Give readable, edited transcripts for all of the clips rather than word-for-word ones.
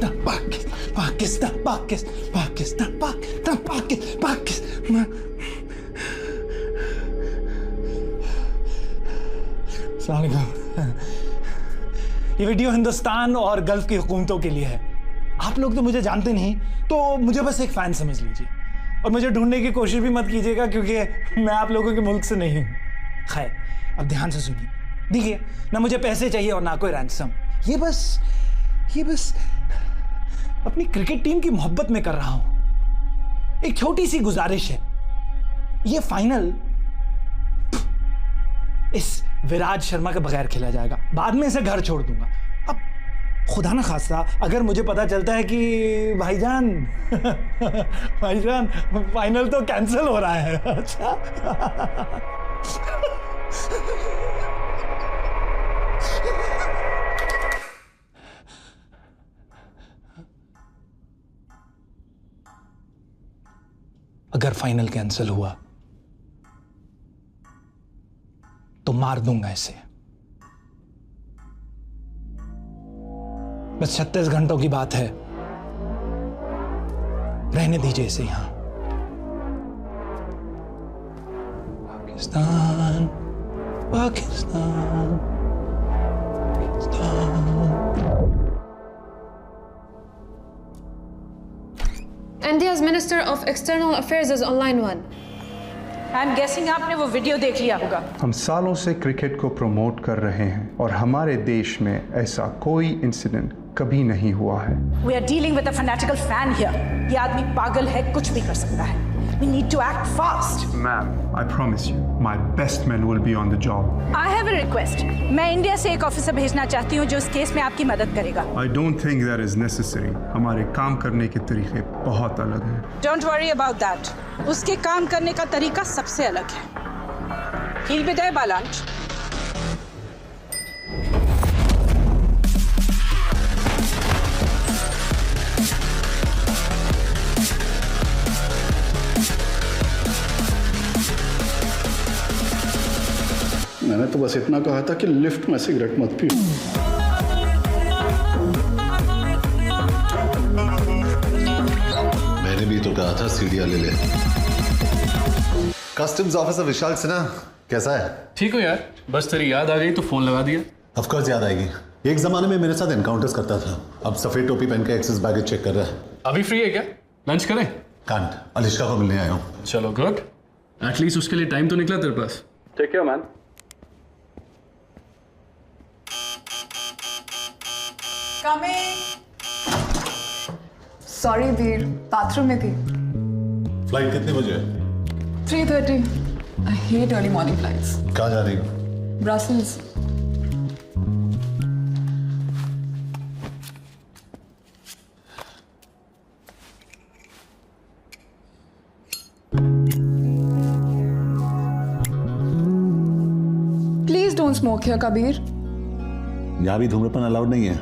पाकिस्तान पाकिस्तान पाकिस्तान पाकिस्तान पाकिस्तान पाकिस्तान। ये वीडियो हिंदुस्तान और गल्फ की हुकूमतों के लिए है। आप लोग तो मुझे जानते नहीं, तो मुझे बस एक फैन समझ लीजिए और मुझे ढूंढने की कोशिश भी मत कीजिएगा, क्योंकि मैं आप लोगों के मुल्क से नहीं हूं। खैर, अब ध्यान से सुनिए। देखिए, ना मुझे पैसे चाहिए और ना कोई रैंसम। ये बस अपनी क्रिकेट टीम की मोहब्बत में कर रहा हूं। एक छोटी सी गुजारिश है, ये फाइनल इस विराट शर्मा के बगैर खेला जाएगा। बाद में इसे घर छोड़ दूंगा। अब खुदा ना खास्ता अगर मुझे पता चलता है कि भाईजान फाइनल तो कैंसिल हो रहा है। अच्छा अगर फाइनल कैंसिल हुआ तो मार दूंगा इसे। बस 36 घंटों की बात है, रहने दीजिए इसे यहां। Pakistan Pakistan Pakistan. India's Minister of External Affairs is online one. I'm guessing आपने वो वीडियो देख लिया होगा। हम सालों से क्रिकेट को प्रमोट कर रहे हैं और हमारे देश में ऐसा कोई इंसिडेंट कभी नहीं हुआ है। We are dealing with a fanatical fan here. ये आदमी पागल है, कुछ भी कर सकता है। We need to act fast. Ma'am, I promise you, my best men will be on the job. I have a request. मैं इंडिया से एक ऑफिसर भेजना चाहती हूँ जो इस केस में आपकी मदद करेगा। I don't think that is necessary. हमारे काम करने के तरीके बहुत अलग हैं। Don't worry about that. उसके काम करने का तरीका सबसे अलग है। He'll be there by lunch. मैंने तो बस इतना कहा था कि लिफ्ट में सिगरेट मत पियो। मैंने भी तो कहा था सीढ़ियां ले ले। कस्टम्स ऑफिसर विशाल सिन्हा कैसा है? ठीक हो यार, बस तेरी याद आ गई तो फोन लगा दिया। ऑफ कोर्स याद आएगी। एक जमाने में मेरे साथ एनकाउंटर्स करता था, अब सफेद टोपी पहन के एक्सेस बैगेज चेक कर रहा है। अभी फ्री है क्या? लंच करें? कांट, अलिश्का को मिलने आया हूँ। चलो गुड, एटलीस्ट उसके लिए टाइम तो निकला तेरे पास। Take care, man. सॉरी वीर, बाथरूम में थी। फ्लाइट कितने बजे है? 3:30। I hate early morning flights. कहाँ जा रही हो? Brussels. Please don't smoke here Kabir. यहाँ भी धूम्रपान अलाउड नहीं है।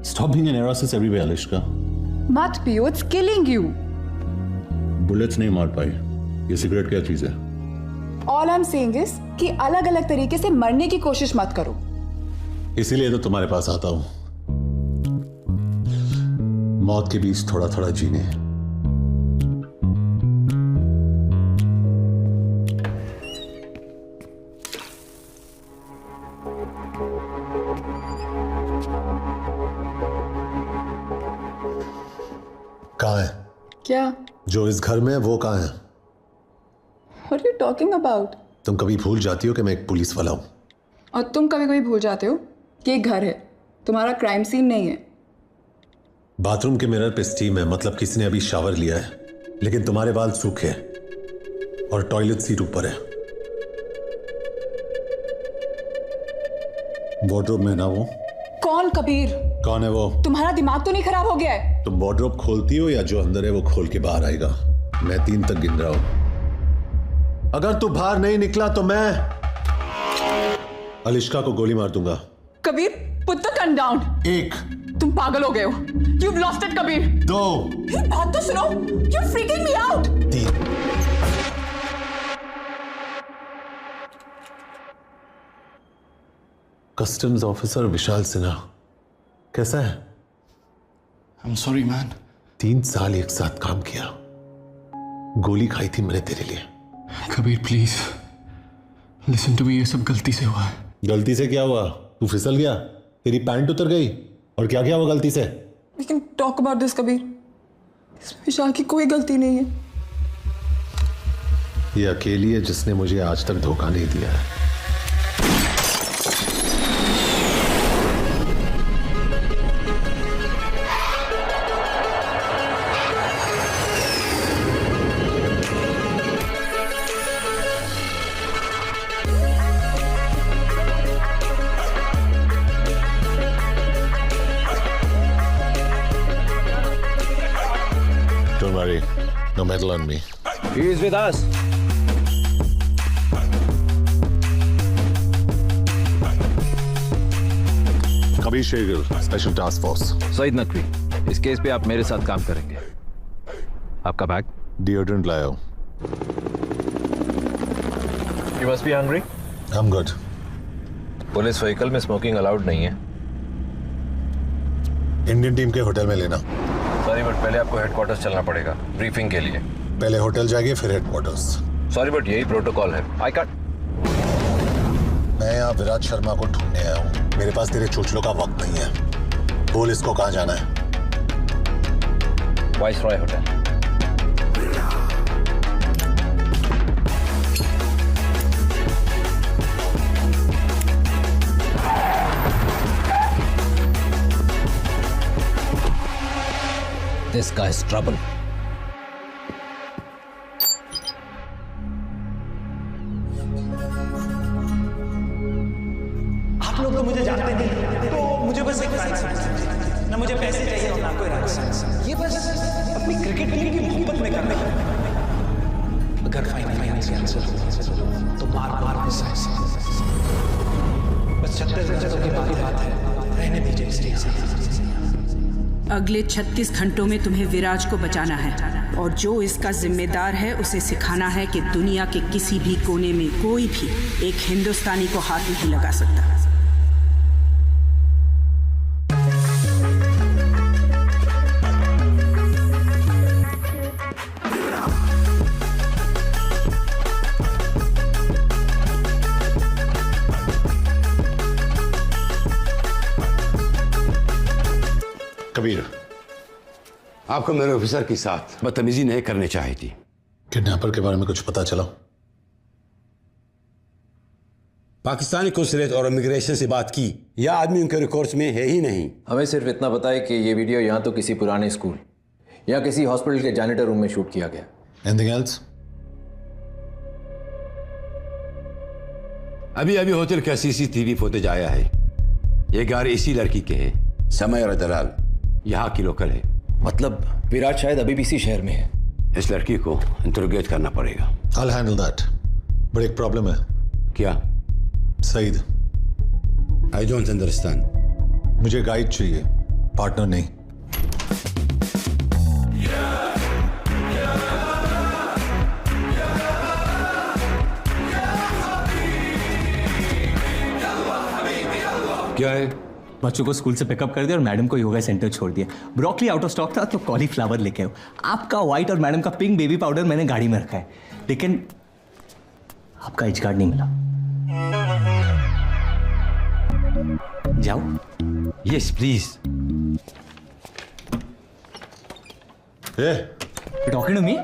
Stop being a neurosis everywhere, अलिश्का। मत पियो, it's killing you. बुलेट्स नहीं मार पाई। ये सिगरेट क्या चीज है? All I'm saying is कि अलग अलग तरीके से मरने की कोशिश मत करो। इसीलिए तो तुम्हारे पास आता हूं, मौत के बीच थोड़ा थोड़ा जीने। कहाँ है? क्या? जो इस घर में है वो कहाँ है? What are you talking about? तुम कभी भूल जाती हो कि मैं एक पुलिस वाला हूं। और तुम कभी कभी भूल जाते हो कि एक घर है, तुम्हारा क्राइम सीन नहीं है। बाथरूम के मिरर पे स्टीम है, मतलब किसी ने अभी शावर लिया है, लेकिन तुम्हारे बाल सूखे हैं और टॉयलेट सीट ऊपर है। वार्डरोब में ना वो। कौन कबीर? कौन है वो? तुम्हारा दिमाग तो नहीं खराब हो गया है? तुम वार्डरोब खोलती हो या जो अंदर है वो खोल के बाहर आएगा? मैं 3 तक गिन रहा हूं। अगर तू बाहर नहीं निकला तो मैं अलिश्का को गोली मार दूंगा। Kabir, put the gun down. 1। तुम पागल हो गए हो। You've lost it, Kabir. 2। बात तो सुनो। You're freaking me out. 3। Customs officer Vishal Sinha कैसा है? I'm sorry, man. 3 साल एक साथ काम किया, गोली खाई थी मैंने तेरे लिए। Kabir please listen to me, ये सब गलती से हुआ है। गलती से क्या हुआ? तू फिसल गया, तेरी पैंट उतर गई, और क्या क्या हुआ गलती से? We can talk about this, Kabir. इसमें विशाल की कोई गलती नहीं है। ये अकेली है जिसने मुझे आज तक धोखा नहीं दिया है। Don't worry, no meddle on me. He is with us. Kabir Shergill, special task force. Saeed Naqvi, इस केस पे आप मेरे साथ काम करेंगे। आपका बैग? डिओड्रेंट लाया हूं। You must be hungry. I'm good. Police vehicle में स्मोकिंग अलाउड नहीं है। इंडियन टीम के होटल में लेना। सॉरी बट पहले आपको हेडक्वार्टर्स चलना पड़ेगा ब्रीफिंग के लिए। पहले होटल जाएंगे फिर हेडक्वार्टर्स। सॉरी बट यही प्रोटोकॉल है। I can't. मैं यहाँ विराट शर्मा को ढूंढने आया हूँ। मेरे पास तेरे चोचलों का वक्त नहीं है। बोल इसको कहाँ जाना है? Viceroy hotel. This guy's trouble. आप लोग तो मुझे जानते नहीं, तो मुझे बस एक फैन समझिए। ना मुझे पैसे चाहिए और ना कोई राइट्स। ये बस अपनी क्रिकेट टीम की मोहब्बत में करने का। अगर फाइनल आंसर तो बार बस 36 घंटों की बात है, रहने दीजिए इस चीज से। अगले 36 घंटों में तुम्हें विराज को बचाना है और जो इसका जिम्मेदार है उसे सिखाना है कि दुनिया के किसी भी कोने में कोई भी एक हिंदुस्तानी को हाथ नहीं लगा सकता। कबीर, आपको मेरे ऑफिसर के साथ बदतमीजी नहीं करनी चाहिए थी। किडनैपर के बारे में कुछ पता चला? पाकिस्तानी कौंसलेट और इमिग्रेशन से बात की, यह आदमी उनके रिकॉर्ड्स में है ही नहीं। हमें सिर्फ इतना पता है कि ये वीडियो या तो किसी पुराने स्कूल या किसी हॉस्पिटल के जैनिटर रूम में शूट किया गया। Anything else? अभी होटल का CCTV फुटेज आया है। ये गाड़ी इसी लड़की के है, समयरा दलाल, यहाँ की लोकल है। मतलब विराट शायद अभी भी इसी शहर में है। इस लड़की को इंटरोगेट करना पड़ेगा। I'll handle that. बट एक प्रॉब्लम है। क्या? Saeed, I don't understand. मुझे गाइड चाहिए, पार्टनर नहीं। क्या है? बच्चों को स्कूल से पिकअप कर दिया और मैडम को योगा सेंटर छोड़ दिया। ब्रोकली आउट ऑफ स्टॉक था तो कॉलीफ्लावर लेके आओ। आपका व्हाइट और मैडम का पिंक बेबी पाउडर मैंने गाड़ी में रखा है, लेकिन आपका एज कार्ड नहीं मिला। जाओ। Yes please. Talking to me?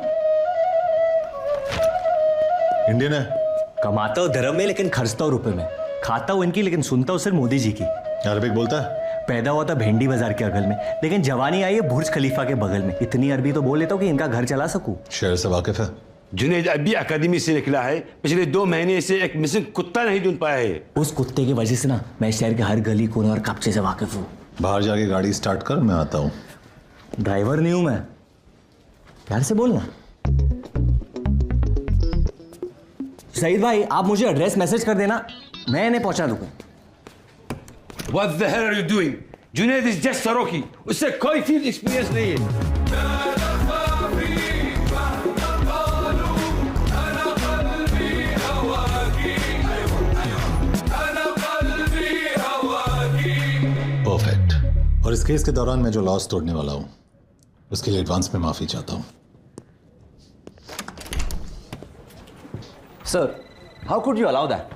Indian है। कमाता हूँ धर्म में लेकिन खर्चता हूँ रुपए में। खाता हूँ इनकी लेकिन सुनता हूँ सिर्फ मोदी जी की। अरबिक बोलता है? पैदा हुआ था भेंडी बाजार के अगल में, लेकिन जवानी आई है बुर्ज खलीफा के बगल में। इतनी अरबी तो बोल लेता हूँ कि इनका घर चला सकूं। शहर से वाकिफ है? जुनैद अभी अकादमी से निकला है, पिछले 2 महीने से एक मिसिंग कुत्ता नहीं ढूंढ पाया है। उस कुत्ते की वजह से ना मैं शहर के हर गली कोने और कब्जे से वाकिफ हूँ। बाहर जाके गाड़ी स्टार्ट कर, मैं आता हूँ। ड्राइवर नहीं हूं मैं, प्यार से बोलना। सईद भाई, आप मुझे एड्रेस मैसेज कर देना, मैं इन्हें पहुंचा दूंगा। What the hell are you doing? Junaid is just सरोकी, उससे कोई फील्ड एक्सपीरियंस नहीं है। परफेक्ट। और इस केस के दौरान मैं जो लॉस तोड़ने वाला हूं उसके लिए एडवांस में माफी चाहता हूं। Sir, how could you allow that?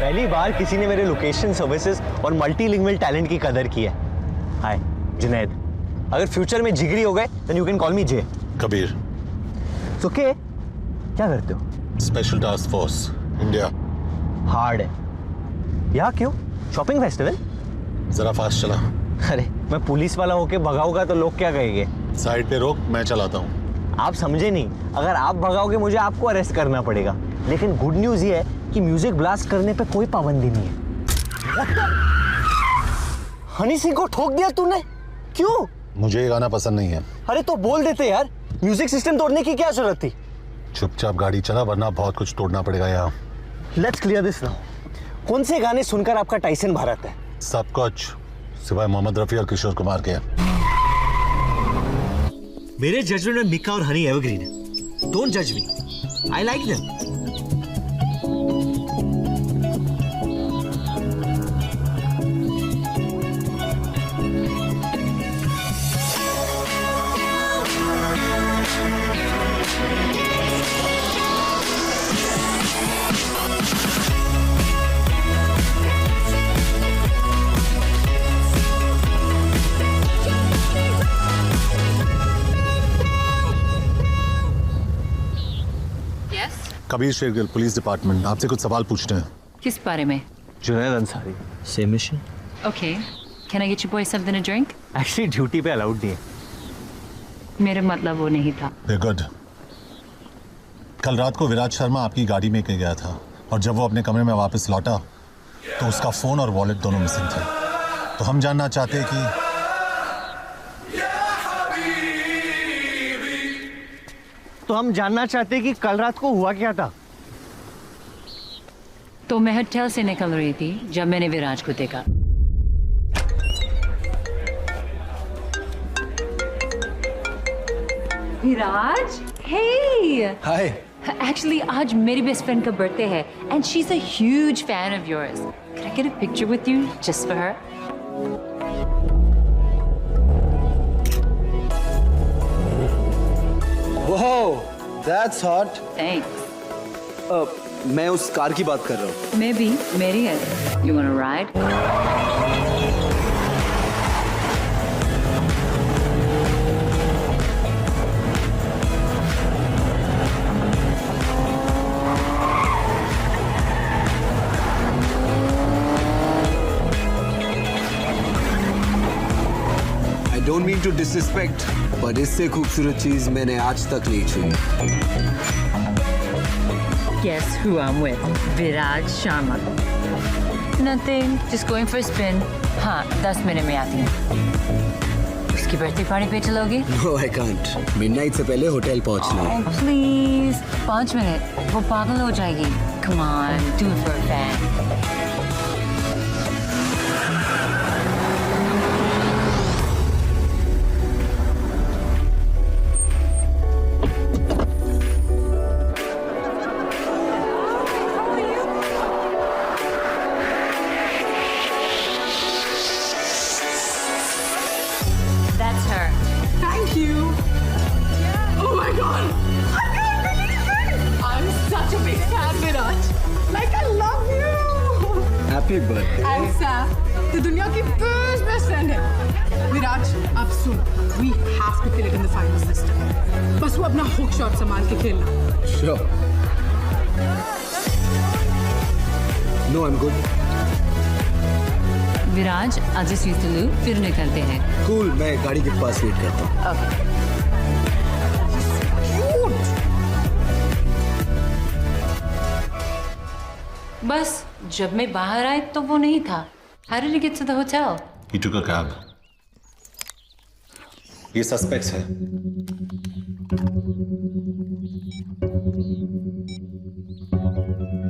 पहली बार किसी ने मेरे लोकेशन सर्विसेज और मल्टीलिंगुअल टैलेंट की कदर की है। हाय जुनैद, अगर फ्यूचर में जिगरी हो गए then you can call me J. Kabir. So क्या करते हो? Special task force India. Hard है। यहाँ क्यों? Shopping festival? जरा फास्ट चला। अरे मैं पुलिस वाला होके भगाऊंगा तो लोग क्या कहेंगे? साइड पे रोक, मैं चलाता हूँ। आप समझे नहीं, अगर आप भगाओगे मुझे आपको अरेस्ट करना पड़ेगा। लेकिन गुड न्यूज ये है कि म्यूजिक ब्लास्ट करने पे कोई पाबंदी नहीं है। हनी सिंह को ठोक दिया तूने? क्यों? मुझे ये गाना पसंद नहीं है। अरे तो बोल देते यार, म्यूजिक सिस्टम तोड़ने की क्या जरूरत थी? चुपचाप गाड़ी चला वरना बहुत कुछ तोड़ना पड़ेगा यहाँ। Let's clear this now. कौन से गाने सुनकर आपका टाइसन भारत है? सब कुछ सिवाय मोहम्मद रफी और किशोर कुमार के। मेरे जजमेंट में मिका और हनी एवरग्रीन है। डोंट जज me, I like them. Kabir Shergill, police department, आपसे कुछ सवाल पूछते हैं। किस बारे में? Junaid Ansari, same mission. Okay, can I get you boys something to drink? Actually duty पे अलाउड नहीं है। मेरा मतलब वो नहीं था। गुड। कल रात को विराज शर्मा आपकी गाड़ी में गया था और जब वो अपने कमरे में वापस लौटा तो उसका फोन और वॉलेट दोनों मिसिंग थे। तो हम जानना चाहते हैं कि कल रात को हुआ क्या था? तो मैं होटल से निकल रही थी जब मैंने विराज को देखा। विराज, हे हाय। एक्चुअली आज मेरी बेस्ट फ्रेंड का बर्थडे है and she is a huge fan of yours. Can I get a picture with you just for her? Wow, that's hot. Thanks. मैं उस कार की बात कर रहा हूँ। मैं भी, मेरी है। You wanna ride? I don't mean to disrespect, पर इससे खूबसूरत चीज मैंने आज तक नहीं छुई। Guess who I'm with? Viraj Sharma. Nothing, just going for a spin. हाँ, 10 मिनट में आती हूँ। उसकी बर्थडे पार्टी पे चलोगी? No, I can't. Midnight से पहले होटल पहुँचना है। Oh, please, 5 मिनट, वो पागल हो जाएगी। Come on, do it for a fan. That's her. Thank you. Oh my god. I'm such a big fan, Viraj. Like I love you. Happy birthday. And Sam, the दुनिया की best friend है. Viraj, अब सुन. We have to kill it in the final system. बस वो अपना hook shot संभाल के खेलना. Sure. No, I'm good. Viraj, I'll just use the loop, फिर निकलते हैं। Cool, मैं गाड़ी के पास वेट करता हूँ। Okay. बस जब मैं बाहर आई तो वो नहीं था। How did you get to the hotel? He took a cab. ये सस्पेक्ट्स है।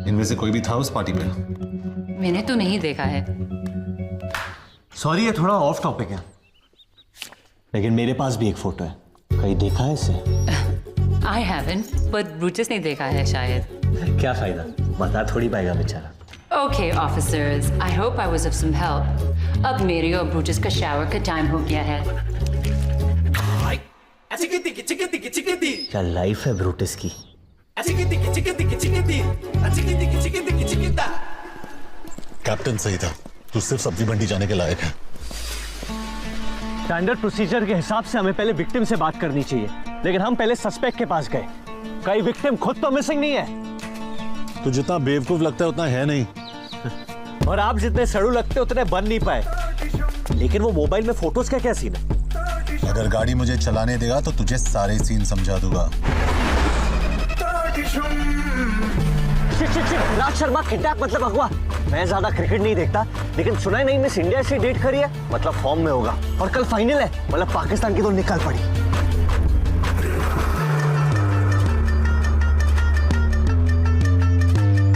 इनमें से कोई भी था उस पार्टी पे? मैंने तो नहीं देखा है। सॉरी, ये थोड़ा ऑफ टॉपिक है, लेकिन मेरे पास भी एक फोटो है। कहीं देखा है इसे? I haven't, but ब्रूचस ने देखा है शायद। क्या फायदा, बता थोड़ी पाएगा बेचारा। Okay, officers, I hope I was of some help. अब मेरे और ब्रूचस का शावर का टाइम हो गया है। क्या लाइफ है ब्रूटस की। कैप्टन सही था, तू सिर्फ सब्जी मंडी जाने के लायक है। स्टैंडर्ड प्रोसीजर के हिसाब से हमें पहले विक्टिम से बात करनी चाहिए, लेकिन हम पहले सस्पेक्ट के पास गए। कई विक्टिम खुद तो मिसिंग नहीं है। तू जितना बेवकूफ लगता है उतना है नहीं। और आप जितने सड़ू लगते उतने बन नहीं पाए। लेकिन वो मोबाइल में फोटोज का क्या सीन है? अगर गाड़ी मुझे चलाने देगा तो तुझे सारे सीन समझा दूंगा। राज शर्मा किडनैप मतलब अगवा। मैं ज्यादा क्रिकेट नहीं देखता, लेकिन सुना ही नहीं मिस इंडिया से डेट करी है, मतलब फॉर्म में होगा। और कल फाइनल है, मतलब पाकिस्तान की तो निकल पड़ी।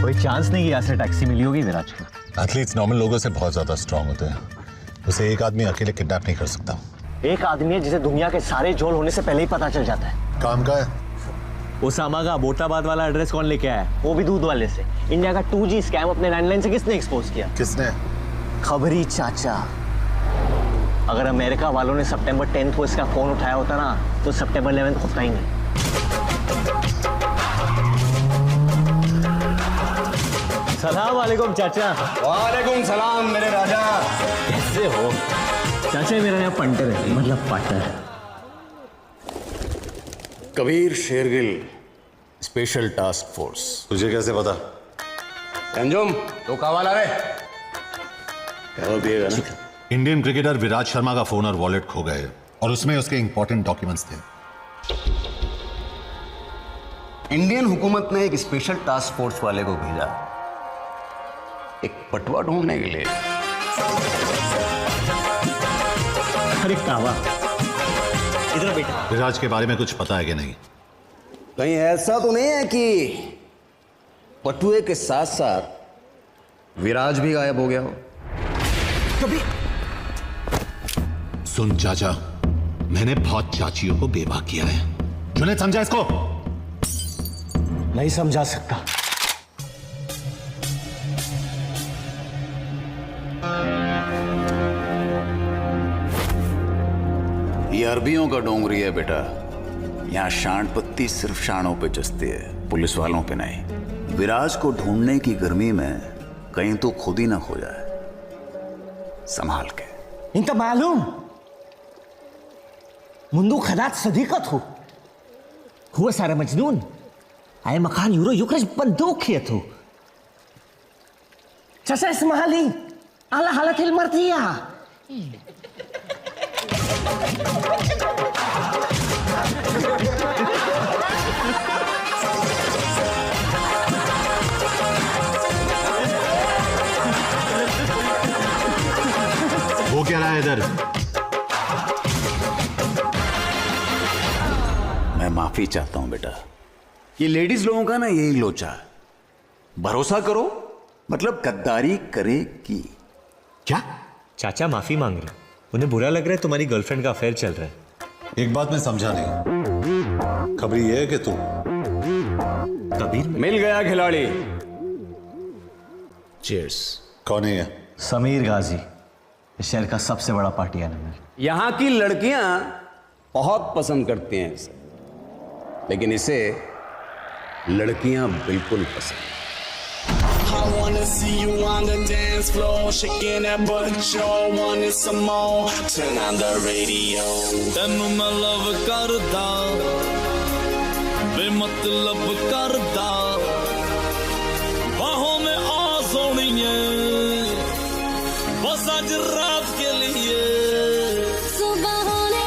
कोई चांस नहीं कि यहाँ से टैक्सी मिली होगी विराज को। एथलीट्स नॉर्मल लोगों से बहुत ज्यादा स्ट्रांग होते हैं, उसे एक आदमी अकेले किडनैप नहीं कर सकता। एक आदमी है जिसे दुनिया के सारे झोल होने से पहले ही पता चल जाता है। काम का है। ओसामा का अबोटाबाद वाला एड्रेस कौन लेके आया? वो भी दूध वाले से। इंडिया का 2G स्कैम अपने लैंडलाइन से किसने एक्सपोज किया? किसने? खबरी चाचा। अगर अमेरिका वालों ने सितंबर 10 को इसका फोन उठाया होता ना, तो सितंबर 11 होता ही नहीं। सलाम वालेकुम चाचा। वालेकुम सलाम मेरे राजा। कैसे हो चाचा? मेरा नाम पंटर है, मतलब partner. Kabir Shergill, special task force. तुझे कैसे पता? अंजुम तो कावाला रे क्या पिएगा ना? इंडियन क्रिकेटर विराट शर्मा का फोन और वॉलेट खो गए और उसमें उसके इंपॉर्टेंट डॉक्यूमेंट्स थे। इंडियन हुकूमत ने एक स्पेशल टास्क फोर्स वाले को भेजा एक पटवा ढूंढने के लिए। अरे कावा, इधर बेटा। विराज के बारे में कुछ पता है कि नहीं? कहीं ऐसा तो नहीं है कि पटुए के साथ साथ विराज भी गायब हो गया हो? कभी सुन चाचा, मैंने बहुत चाचियों को बेवा किया है। क्यों नहीं समझा इसको? नहीं समझा सकता। ये अरबियों का डोंगरी है बेटा। यहाँ शांड पत्ती सिर्फ शानों पे जचती है, पुलिस वालों पे नहीं। विराज को ढूंढने की गर्मी में कहीं तो खुद ही ना खो जाए, संभाल के। इनका मालूम मुंदू खदात सदीकत हो हुआ सारा मजनून आए मकान यूरो युक्रज बंदूक किए तो चाचा इसमाली आला हालत हिल मरतिया। वो क्या रहा है इधर? मैं माफी चाहता हूं बेटा। ये लेडीज लोगों का ना यही लोचा है, भरोसा करो मतलब गद्दारी करेगी। क्या? चाचा माफी मांग रहे, उन्हें बुरा लग रहा है तुम्हारी गर्लफ्रेंड का अफेयर चल रहा है। एक बात मैं समझा नहीं, खबरी ये है कि तू कबीर मिल गया खिलाड़ी। चीयर्स। कौन है ये? समीर गाजी, इस शहर का सबसे बड़ा पार्टी एनिमल। यहां की लड़कियां बहुत पसंद करती हैं इसे, लेकिन इसे लड़कियां बिल्कुल पसंद। I wanna see you on the dance floor, shaking that butt, you want it some more. Turn on the radio. ਤੈਨੂੰ ਮੈਂ ਲਵ ਕਰਦਾ, ਬੇਮਤਲਬ ਕਰਦਾ, ਬਾहों में आ सोनिए, बस आज रात के लिए। सुबह होने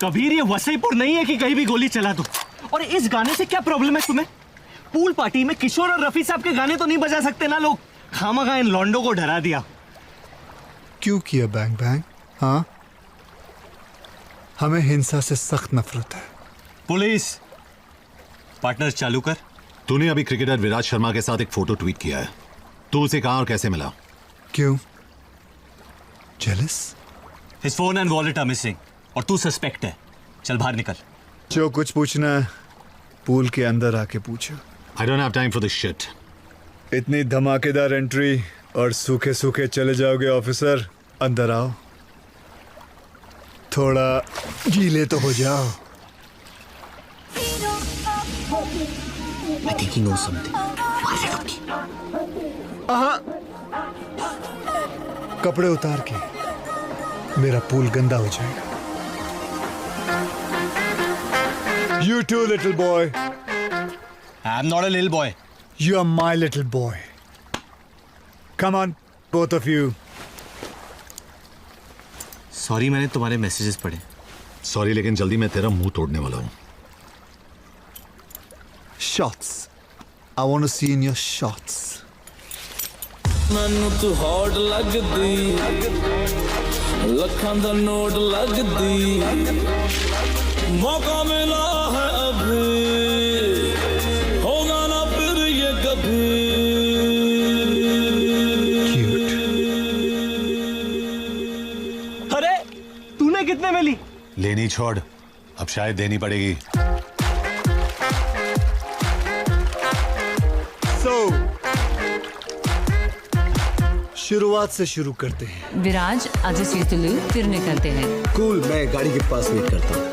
कबीर ये वसईपुर नहीं है कि कहीं भी गोली चला दो। और इस गाने से क्या प्रॉब्लम है तुम्हें? पूल पार्टी में किशोर और रफी साहब के गाने तो नहीं बजा सकते ना लोग? खामखा इन लॉन्डो को डरा दिया। क्यों किया बैंग बैंग? हाँ, हमें हिंसा से सख्त नफरत है। पुलिस पार्टनर चालू कर। तूने अभी क्रिकेटर विराट शर्मा के साथ एक फोटो ट्वीट किया है। तू उसे कहां और कैसे मिला? क्यों? Jealous? His phone and wallet are missing और तू सस्पेक्ट है। चल बाहर निकल। जो कुछ पूछना है पूल के अंदर आके पूछो। I don't have time for this shit. इतनी धमाकेदार एंट्री और सूखे सूखे चले जाओगे ऑफिसर। अंदर आओ, थोड़ा गीले तो हो जाओ। I think he knows something. कपड़े उतार के, मेरा पूल गंदा हो जाएगा। You too, little boy. I'm not a little boy. You are my little boy. Come on, both of you. Sorry, मैंने तुम्हारे मैसेजेस पढ़े। सॉरी, लेकिन जल्दी मैं तेरा मुंह तोड़ने वाला हूं। Shots. I want to see in your shots. ਮੈਨੂੰ ਤੂੰ ਹੌਟ ਲੱਗਦੀ, ਲੱਖਾਂ ਦਾ ਨੋਟ ਲੱਗਦੀ, ਮੌਕਾ ਮਿਲਾ ਹੈ ਅਭੀ, ਹੋਗਾ ਨਾ ਫਿਰ ये कभी। अरे तूने कितने में ली? लेनी छोड़, अब शायद देनी पड़ेगी। शुरुआत से शुरू करते हैं। विराज आज से तुलू फिर निकलते हैं। कूल, मैं गाड़ी के पास वेट करता हूँ।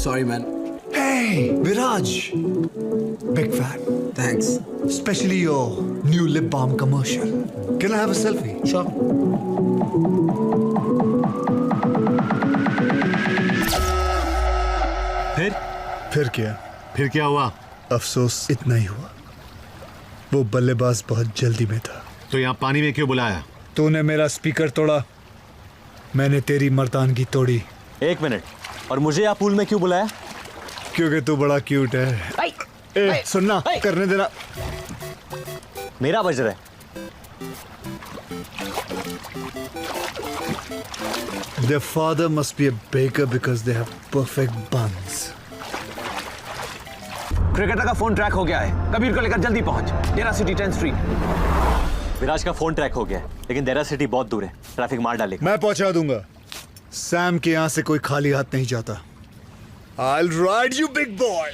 Sorry, man. Hey, Viraj. Big fan. Thanks. Especially your new lip balm commercial. Can I have a selfie? Sure. फिर क्या? फिर क्या हुआ? अफसोस इतना ही हुआ, वो बल्लेबाज बहुत जल्दी में था। तो यहाँ पानी में क्यों बुलाया? तूने मेरा स्पीकर तोड़ा, मैंने तेरी मर्दानगी तोड़ी। एक मिनट, और मुझे यहाँ पूल में क्यों बुलाया? क्योंकि तू बड़ा क्यूट है। ए, सुनना, करने देना। मेरा बज रहा है। Their father must be a baker because they have perfect buns. Cricketer का फोन ट्रैक हो गया है। कबीर को लेकर जल्दी पहुंच। डेरा सिटी 10th स्ट्रीट। विराज का फोन ट्रैक हो गया है, लेकिन डेरा सिटी बहुत दूर है, ट्रैफिक मार डालेगा। मैं पहुंचा दूंगा। सैम के यहाँ से कोई खाली हाथ नहीं जाता। I'll ride you, big boy.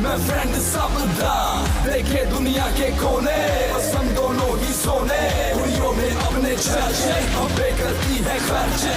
मैं फ्रेंड सबदा, देखे दुनिया के कोने, पसंद दोनों ही सोने, कुड़ियों में अपने चर्चे, अब करती है खर्चे।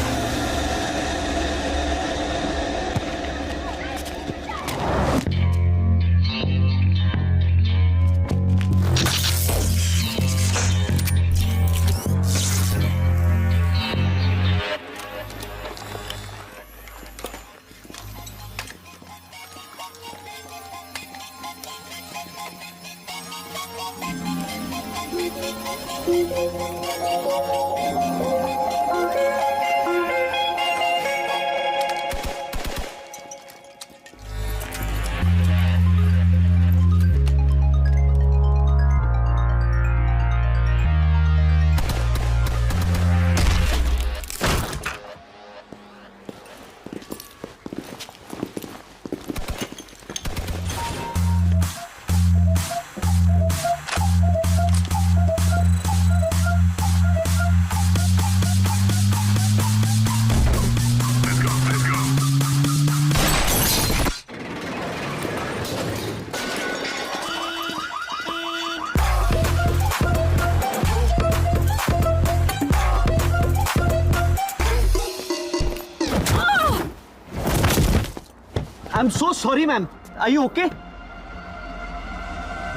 I'm so sorry, ma'am. Are you okay?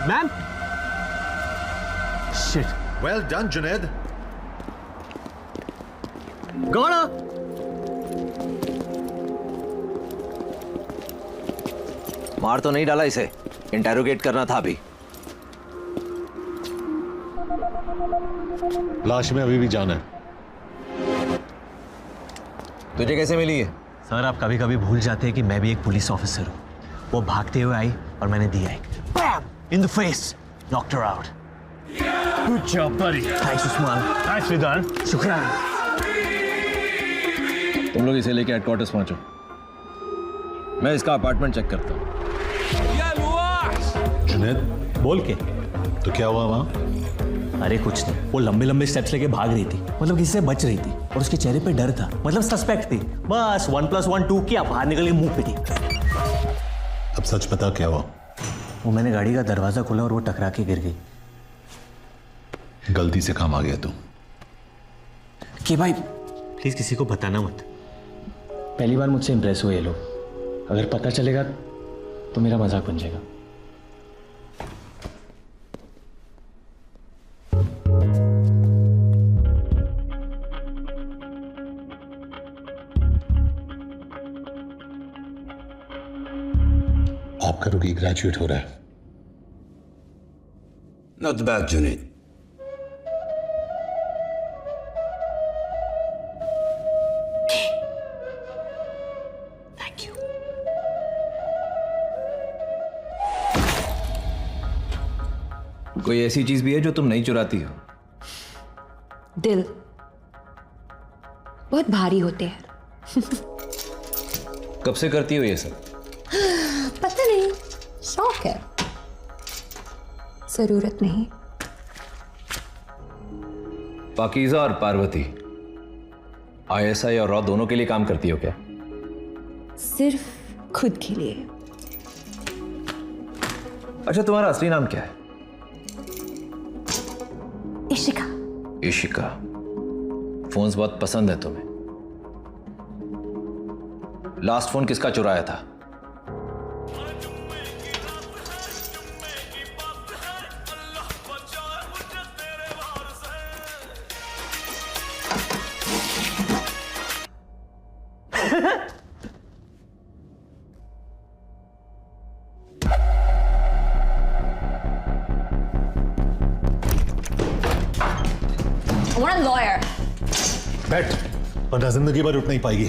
Ma'am? Shit. Well done, Junaid. Got her. मार तो नहीं डाला इसे, इंटेरोगेट करना था अभी। लाश में अभी भी जान है। तुझे कैसे मिली है? सर आप कभी कभी भूल जाते हैं कि मैं भी एक पुलिस ऑफिसर हूँ। वो भागते हुए आई और मैंने दिया एक in the face, knocked her out. Good job buddy. Thanks Usman. Nicely done. शुक्रिया। तुम लोग इसे लेके हेडक्वार्टर्स पहुंचो, मैं इसका अपार्टमेंट चेक करता हूँ। जुनैद बोल के तो क्या हुआ वहां? अरे कुछ नहीं, वो लंबे लंबे स्टेप्स लेके भाग रही थी, मतलब किसी से बच रही थी और उसके चेहरे पे डर था, मतलब सस्पेक्ट थी। बस 1+1 2 किया, बाहर निकल के मुंह पे थी। अब सच पता क्या हुआ? वो मैंने गाड़ी का दरवाजा खोला और वो टकरा के गिर गई। गलती से काम आ गया तू। कि भाई प्लीज किसी को बताना मत। पहली बार मुझसे इंप्रेस हुए ये लोग, अगर पता चलेगा तो मेरा मजाक बन जाएगा। आपका रुकी ग्रेजुएट हो रहा है। Not bad Junaid. Thank you. कोई ऐसी चीज भी है जो तुम नहीं चुराती हो? दिल बहुत भारी होते हैं। कब से करती हो ये सब? पता नहीं, शौक है, जरूरत नहीं। पाकीज़ा और पार्वती ISI और रॉ दोनों के लिए काम करती हो क्या? सिर्फ खुद के लिए। अच्छा, तुम्हारा असली नाम क्या है? इशिका। इशिका। फोन्स बहुत पसंद है तुम्हें। लास्ट फोन किसका चुराया था? I want a lawyer. बैठ, वरना जिंदगी भर उठ नहीं पाएगी।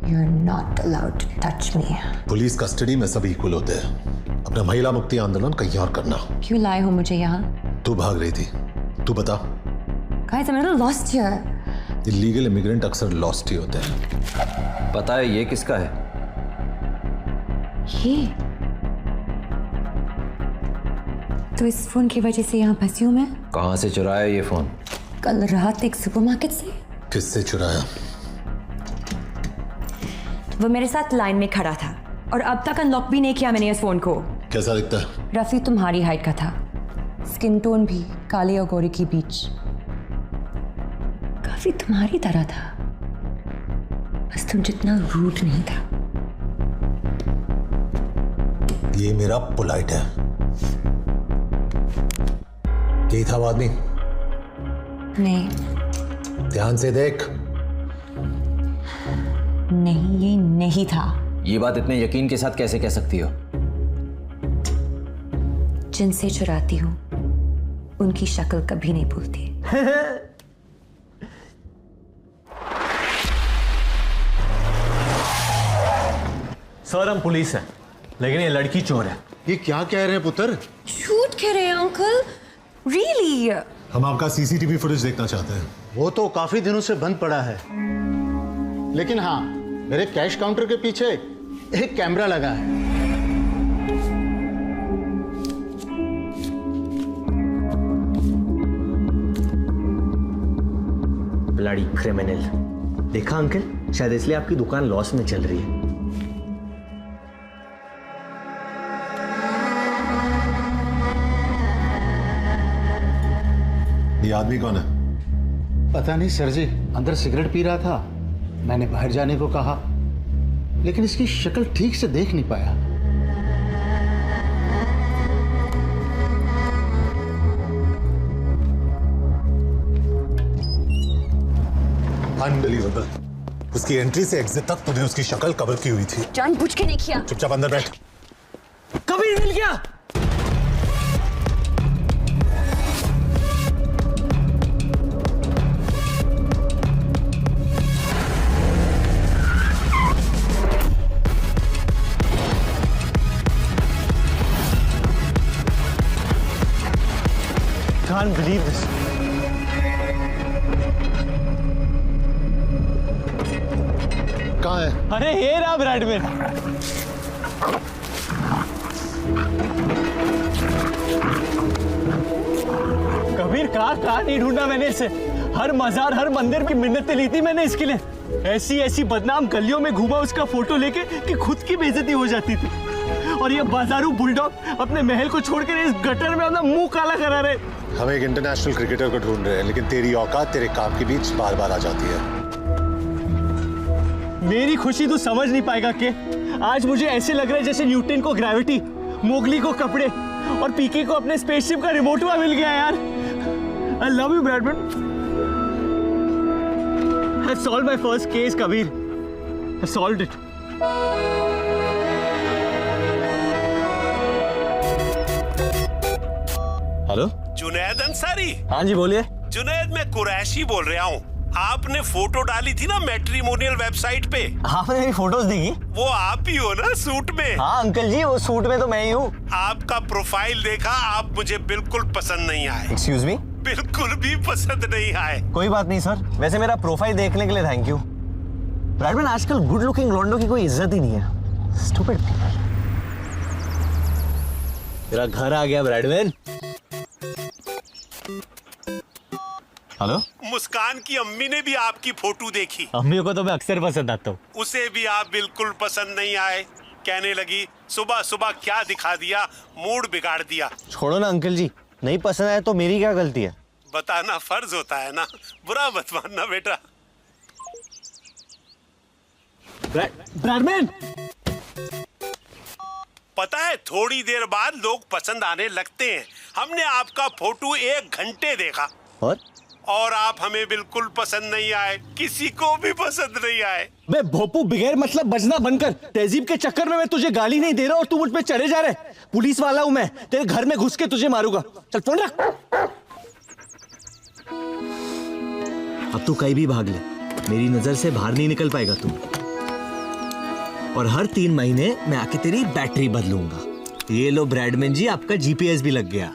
You're not allowed to touch me. Police custody में सब इक्वल होते हैं। अपना महिला मुक्ति आंदोलन कहीं और करना। क्यों लाए हो मुझे यहाँ? तू भाग रही थी, तू बता। Guys, I'm a little lost here. Illegal immigrant अक्सर लॉस्ट ही होते हैं। पता है ये किसका है? ये तो इस फोन की वजह से यहाँ फंसी हूँ मैं। कहां से चुराया ये फोन? कल रात एक सुपरमार्केट से। किससे चुराया? वो मेरे साथ लाइन में खड़ा था और अब तक अनलॉक भी नहीं किया मैंने इस फोन को। कैसा दिखता है? रफी तुम्हारी हाइट का था, स्किन टोन भी काले और गोरे के बीच, काफी तुम्हारी तरह था, बस तुम जितना रूड नहीं था। ये मेरा पोलाइट है। यही था वो आदमी? नहीं। ध्यान से देख। नहीं, ये नहीं था। ये बात इतने यकीन के साथ कैसे कह सकती हो? जिनसे चुराती हूँ उनकी शक्ल कभी नहीं भूलती। सर हम पुलिस हैं, लेकिन ये लड़की चोर है। ये क्या कह रहे हैं पुत्र? झूठ कह रहे हैं अंकल। रियली? हम आपका CCTV फुटेज देखना चाहते हैं। वो तो काफी दिनों से बंद पड़ा है, लेकिन हाँ, मेरे कैश काउंटर के पीछे एक कैमरा लगा है। Bloody criminal. देखा अंकल, शायद इसलिए आपकी दुकान लॉस में चल रही है। ये आदमी कौन है? पता नहीं सर जी, अंदर सिगरेट पी रहा था, मैंने बाहर जाने को कहा, लेकिन इसकी शक्ल ठीक से देख नहीं पाया। अनबिलीवेबल। उसकी एंट्री से एग्जिट तक तूने उसकी शक्ल कवर की हुई थी। जानबूझ के नहीं किया। चुपचाप अंदर बैठ। कबीर मिल गया। Can't believe this. कहाँ है? अरे ये रहा ब्रैडमैन। कबीर कहाँ नहीं ढूंढा मैंने इसे। हर मजार हर मंदिर की मिन्नतें ली थी मैंने इसके लिए। ऐसी बदनाम गलियों में घूमा उसका फोटो लेके कि खुद की बेइज्जती हो जाती थी। और ये बाजारू बुलडॉग अपने महल को छोड़कर इस गटर में अपना मुंह काला करा रहे। हम एक इंटरनेशनल क्रिकेटर को ढूंढ रहे हैं, लेकिन तेरी औकात तेरे काम के बीच बार बार आ जाती है। मेरी खुशी तू समझ नहीं पाएगा के आज मुझे ऐसे लग रहा है जैसे न्यूटन को ग्रेविटी, मोगली को कपड़े और पीके को अपने स्पेसशिप का रिमोट हुआ मिल गया यार। I love you Bradman. I solved my first case, Kabir. I solved it. Hello Junaid Ansari. हाँ जी बोलिए। जुनैद मैं कुरैशी बोल रहा हूँ। आपने फोटो डाली थी ना मैट्रिमोनियल वेबसाइट पे। आपने मेरी फोटोज देखी? वो आप ही हो ना सूट में? हाँ अंकल जी, वो सूट में तो मैं ही हूँ। आपका प्रोफाइल देखा, आप मुझे बिल्कुल पसंद नहीं आए। Excuse me? बिल्कुल भी पसंद नहीं आए। कोई बात नहीं सर, वैसे मेरा प्रोफाइल देखने के लिए थैंक यू। ब्रैडमैन आजकल गुड लुकिंग लॉन्डो की कोई इज्जत ही नहीं है। स्टूपिड। तेरा घर आ गया ब्रैडमैन। हेलो? मुस्कान की अम्मी ने भी आपकी फोटो देखी। अम्मी को तो मैं अक्सर पसंद आता हूँ। उसे भी आप बिल्कुल पसंद नहीं आए। कहने लगी सुबह सुबह क्या दिखा दिया, मूड बिगाड़ दिया। छोड़ो ना अंकल जी, नहीं पसंद आया तो मेरी क्या गलती है? बताना फर्ज होता है ना, बुरा मत मानना बेटा। ब्रैडमैन, पता है थोड़ी देर बाद लोग पसंद आने लगते हैं। हमने आपका फोटो 1 घंटे देखा और आप हमें बिल्कुल पसंद नहीं आए, किसी को भी पसंद नहीं आए। बे भोपू, बगैर मतलब बजना बनकर तहजीब के चक्कर में मैं तुझे गाली नहीं दे रहा और तू मुझ पे चढ़े जा रहे। पुलिस वाला हूं मैं, तेरे घर में घुस के तुझे मारूंगा। चल फोन रख। अब तू कहीं भी भाग ले, मेरी नजर से बाहर नहीं निकल पाएगा तू। और हर 3 महीने मैं आके तेरी बैटरी बदलूंगा। ये लो ब्रैडमैन जी, आपका GPS भी लग गया।